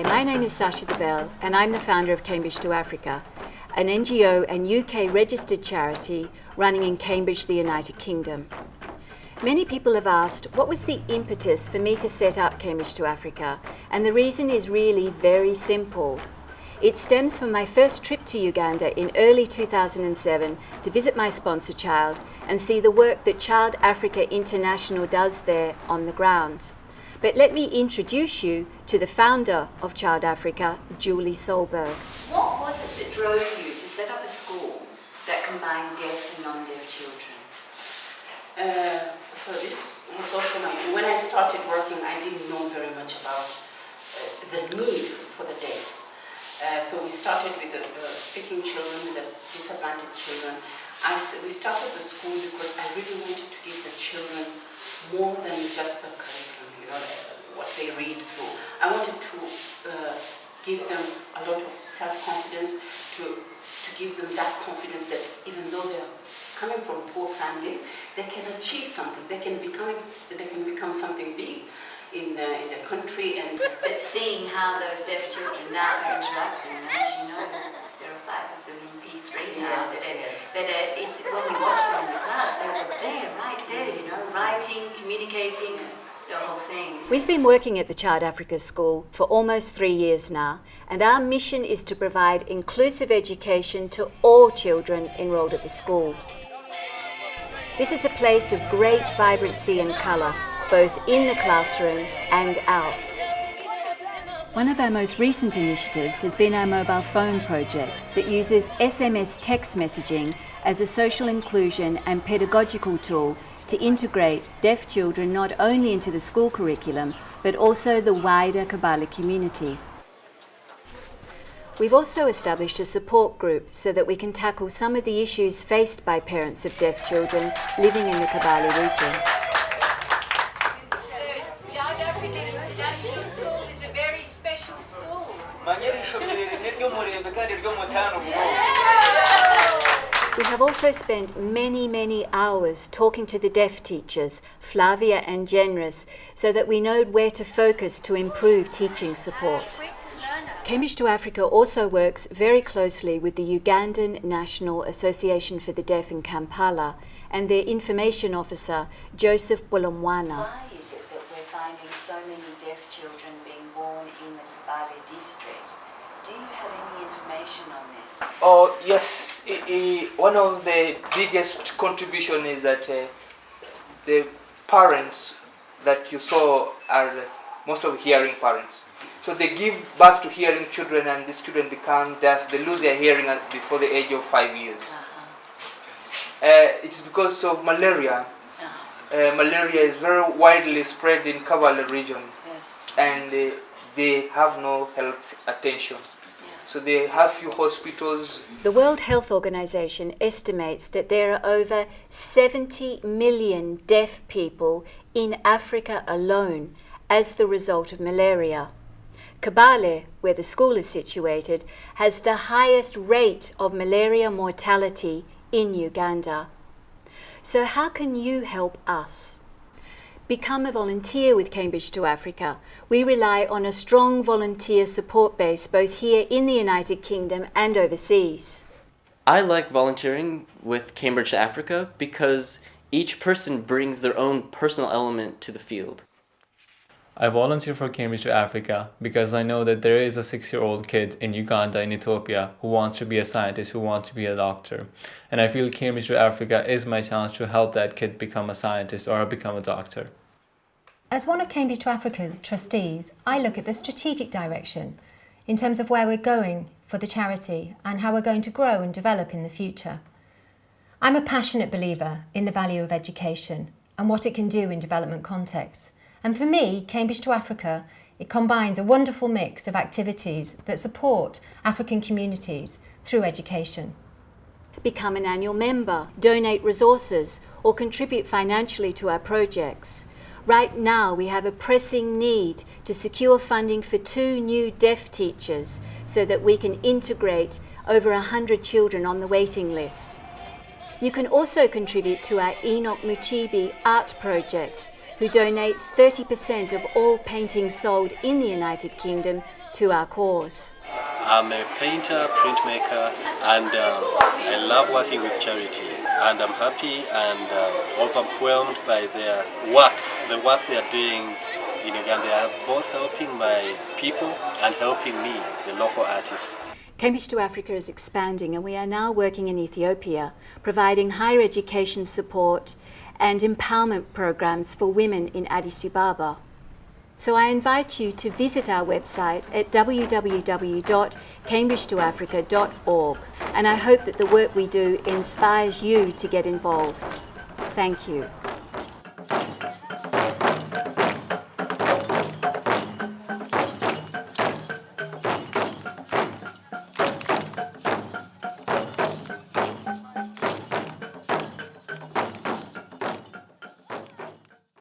my name is Sasha Devell and I'm the founder of Cambridge to Africa, an NGO and UK registered charity running in Cambridge, the United Kingdom. Many people have asked what was the impetus for me to set up Cambridge to Africa, and the reason is really very simple. It stems from my first trip to Uganda in early 2007 to visit my sponsor child and see the work that Child Africa International does there on the ground. But let me introduce you to the founder of Child Africa, Julie Solberg. What was it that drove you to set up a school that combined deaf and non-deaf children? So this was also when I started working, I didn't know very much about the need for the deaf. So we started with the speaking children, the disadvantaged children. We started the school because I really wanted to give the children more than just the curriculum, what they read through. I wanted to give them a lot of self-confidence, to give them that confidence that even though they're coming from poor families, they can achieve something. They can become something big in the country. But seeing how those deaf children now are interacting, and as you know, there are 5 of them in P3 now. It's when we watch them in the class, they're there, right there, writing, communicating, the whole thing. We've been working at the Child Africa School for almost 3 years now, and our mission is to provide inclusive education to all children enrolled at the school. This is a place of great vibrancy and colour, both in the classroom and out. One of our most recent initiatives has been our mobile phone project that uses SMS text messaging as a social inclusion and pedagogical tool to integrate deaf children not only into the school curriculum, but also the wider Kabale community. We've also established a support group so that we can tackle some of the issues faced by parents of deaf children living in the Kabale region. So, Child Africa International School is a very special school. We have also spent many hours talking to the deaf teachers, Flavia and Genris, so that we know where to focus to improve teaching support. Cambridge to Africa also works very closely with the Ugandan National Association for the Deaf in Kampala and their information officer, Joseph Bulumwana. Why is it that we're finding so many deaf children being born in the Kabale district? Do you have any information on this? Oh, yes. One of the biggest contribution is that the parents that you saw are most of hearing parents. So they give birth to hearing children and these children become deaf. They lose their hearing before the age of 5 years. It's because of malaria. Malaria is very widely spread in Kabale region. Yes. And they have no health attention. So they have few hospitals. The World Health Organization estimates that there are over 70 million deaf people in Africa alone as the result of malaria. Kabale, where the school is situated, has the highest rate of malaria mortality in Uganda. So how can you help us? Become a volunteer with Cambridge to Africa. We rely on a strong volunteer support base both here in the United Kingdom and overseas. I like volunteering with Cambridge to Africa because each person brings their own personal element to the field. I volunteer for Cambridge to Africa because I know that there is a 6-year-old kid in Uganda, in Ethiopia, who wants to be a scientist, who wants to be a doctor. And I feel Cambridge to Africa is my chance to help that kid become a scientist or become a doctor. As one of Cambridge to Africa's trustees, I look at the strategic direction in terms of where we're going for the charity and how we're going to grow and develop in the future. I'm a passionate believer in the value of education and what it can do in development contexts. And for me, Cambridge to Africa, it combines a wonderful mix of activities that support African communities through education. Become an annual member, donate resources, or contribute financially to our projects. Right now, we have a pressing need to secure funding for 2 new deaf teachers so that we can integrate over 100 children on the waiting list. You can also contribute to our Enoch Muchibi art project who donates 30% of all paintings sold in the United Kingdom to our cause. I'm a painter, printmaker, and I love working with charity. And I'm happy and overwhelmed by their work, the work they are doing in Uganda. They are both helping my people and helping me, the local artists. Cambridge to Africa is expanding, and we are now working in Ethiopia, providing higher education support and empowerment programs for women in Addis Ababa. So I invite you to visit our website at www.cambridgetoafrica.org, and I hope that the work we do inspires you to get involved. Thank you.